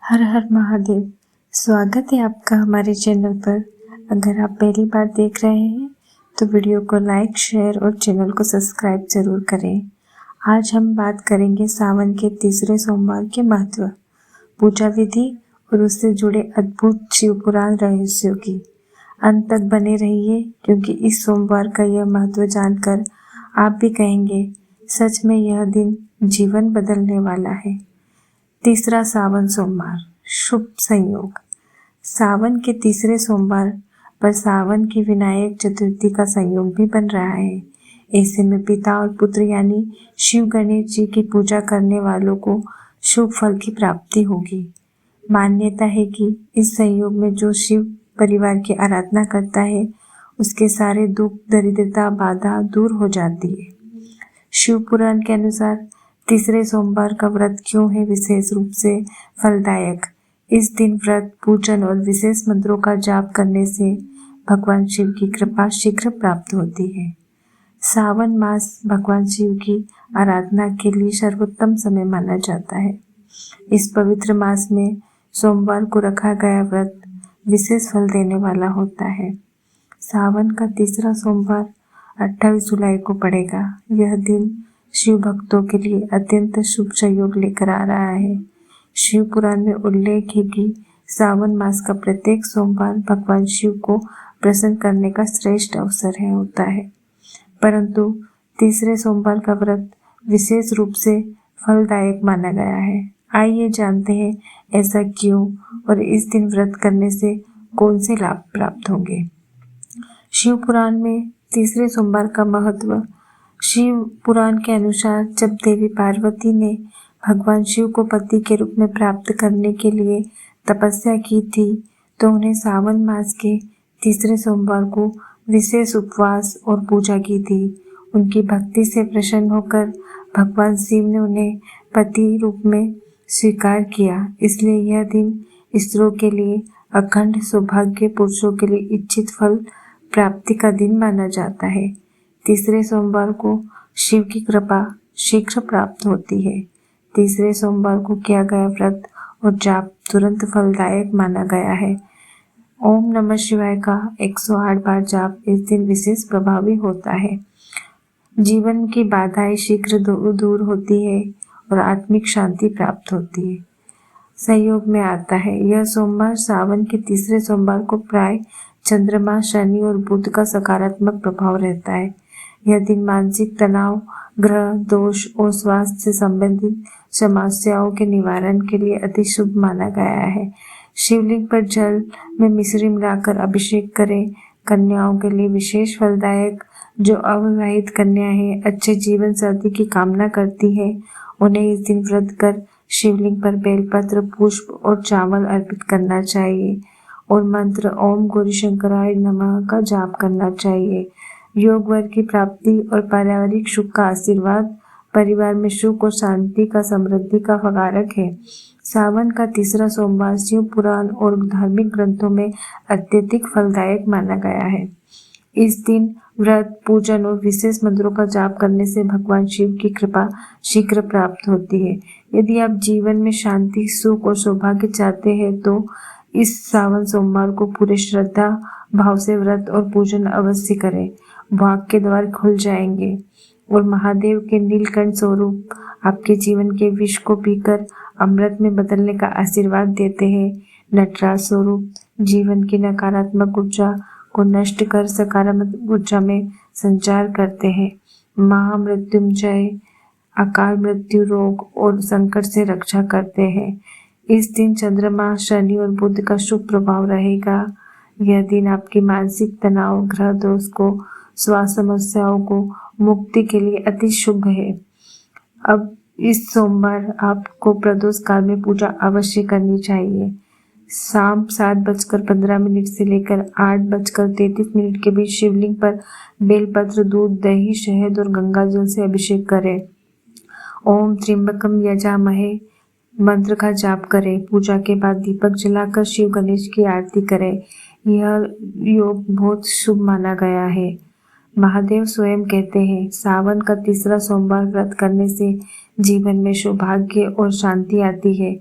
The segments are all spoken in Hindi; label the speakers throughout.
Speaker 1: हर हर महादेव। स्वागत है आपका हमारे चैनल पर। अगर आप पहली बार देख रहे हैं तो वीडियो को लाइक, शेयर और चैनल को सब्सक्राइब जरूर करें। आज हम बात करेंगे सावन के तीसरे सोमवार के महत्व, पूजा विधि और उससे जुड़े अद्भुत शिव पुराण रहस्यों की। अंत तक बने रहिए, क्योंकि इस सोमवार का यह महत्व जानकर आप भी कहेंगे सच में यह दिन जीवन बदलने वाला है। तीसरा सावन सोमवार, शुभ संयोग। सावन के तीसरे सोमवार पर सावन की विनायक चतुर्थी का संयोग भी बन रहा है। ऐसे में पिता और पुत्र यानी शिव गणेश जी की पूजा करने वालों को शुभ फल की प्राप्ति होगी। मान्यता है कि इस संयोग में जो शिव परिवार की आराधना करता है उसके सारे दुख, दरिद्रता, बाधा दूर हो जाती है। शिव पुराण के अनुसार तीसरे सोमवार का व्रत क्यों है विशेष रूप से फलदायक। इस दिन व्रत, पूजन और विशेष मंत्रों का जाप करने से भगवान शिव की कृपा शीघ्र प्राप्त होती है। सावन मास भगवान शिव की आराधना के लिए सर्वोत्तम समय माना जाता है। इस पवित्र मास में सोमवार को रखा गया व्रत विशेष फल देने वाला होता है। सावन का तीसरा सोमवार 28 जुलाई को पड़ेगा। यह दिन शिव भक्तों के लिए अत्यंत शुभ संयोग लेकर आ रहा है। शिव पुराण में उल्लेख है कि सावन मास का प्रत्येक सोमवार भगवान शिव को प्रसन्न करने का श्रेष्ठ अवसर होता है, परंतु तीसरे सोमवार का व्रत विशेष रूप से फलदायक माना गया है। आइए जानते हैं ऐसा क्यों और इस दिन व्रत करने से कौन से लाभ प्राप्त होंगे। शिव पुराण में तीसरे सोमवार का महत्व। शिव पुराण के अनुसार जब देवी पार्वती ने भगवान शिव को पति के रूप में प्राप्त करने के लिए तपस्या की थी, तो उन्हें सावन मास के तीसरे सोमवार को विशेष उपवास और पूजा की थी। उनकी भक्ति से प्रसन्न होकर भगवान शिव ने उन्हें पति रूप में स्वीकार किया। इसलिए यह दिन स्त्रियों के लिए अखंड सौभाग्य, पुरुषों के लिए इच्छित फल प्राप्ति का दिन माना जाता है। तीसरे सोमवार को शिव की कृपा शीघ्र प्राप्त होती है। तीसरे सोमवार को किया गया व्रत और जाप तुरंत फलदायक माना गया है। ओम नमः शिवाय का 108 बार जाप इस दिन विशेष प्रभावी होता है। जीवन की बाधाएं शीघ्र दूर होती है और आत्मिक शांति प्राप्त होती है। संयोग में आता है। यह सोमवार सावन के तीसरे सोमवार को प्राय चंद्रमा, शनि और बुध का सकारात्मक प्रभाव रहता है। यह दिन मानसिक तनाव, ग्रह दोष और स्वास्थ्य से संबंधित समस्याओं के निवारण के लिए अति शुभ माना गया है। शिवलिंग पर जल में मिश्री मिलाकर अभिषेक करें। कन्याओं के लिए विशेष फलदायक। जो अविवाहित कन्या है, अच्छे जीवन साथी की कामना करती है, उन्हें इस दिन व्रत कर शिवलिंग पर बेलपत्र, पुष्प और चावल अर्पित करना चाहिए और मंत्र ओम गौरी शंकराय नमः का जाप करना चाहिए। योग वर्ग की प्राप्ति और पारिवारिक सुख का आशीर्वाद। परिवार में सुख और शांति का, समृद्धि का कारक है। सावन का तीसरा सोमवार शिव पुराण और धार्मिक ग्रंथों में अत्यधिक फलदायक माना गया है। इस दिन व्रत, पूजन और विशेष मंत्रों का जाप करने से भगवान शिव की कृपा शीघ्र प्राप्त होती है। यदि आप जीवन में शांति, सुख और सौभाग्य चाहते हैं तो इस सावन सोमवार को पूरे श्रद्धा भाव से व्रत और पूजन अवश्य करें। भाग्य के द्वार खुल जाएंगे और महादेव के नीलकंठ स्वरूप आपके जीवन के विष को पीकर अमृत में बदलने का आशीर्वाद देते हैं। नटराज स्वरूप जीवन की नकारात्मक ऊर्जा को नष्ट कर सकारात्मक ऊर्जा में संचार करते हैं। महामृत्युंजय अकाल मृत्यु, रोग और संकट से रक्षा करते हैं। इस दिन चंद्रमा, शनि और बुध का शुभ प्रभाव रहेगा। यह दिन आपकी मानसिक तनाव, ग्रह दोष को, स्वास्थ्य समस्याओं को मुक्ति के लिए अति शुभ है। अब इस सोमवार आपको प्रदोष काल में पूजा अवश्य करनी चाहिए। शाम 7:15 से लेकर 8:33 के बीच शिवलिंग पर बेलपत्र, दूध, दही, शहद और गंगा जल से अभिषेक करें। ओम त्र्यंबकम यजामहे मंत्र का जाप करें। पूजा के बाद दीपक जलाकर शिव गणेश की आरती करें। यह योग बहुत शुभ माना गया है। महादेव स्वयं कहते हैं, सावन का तीसरा सोमवार व्रत करने से जीवन में सौभाग्य और शांति आती है।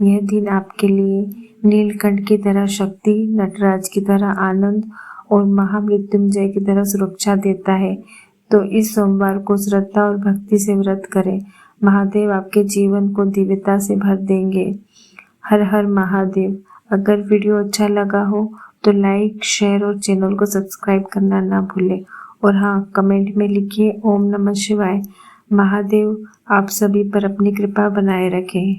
Speaker 1: यह दिन आपके लिए नीलकंठ की तरह शक्ति, नटराज की तरह आनंद और महामृत्युंजय की तरह सुरक्षा देता है। तो इस सोमवार को श्रद्धा और भक्ति से व्रत करें। महादेव आपके जीवन को दिव्यता से भर देंगे। हर हर महादेव। अगर वीडियो अच्छा लगा हो तो लाइक, शेयर और चैनल को सब्सक्राइब करना ना भूलें। और हाँ, कमेंट में लिखिए ओम नमः शिवाय। महादेव आप सभी पर अपनी कृपा बनाए रखें।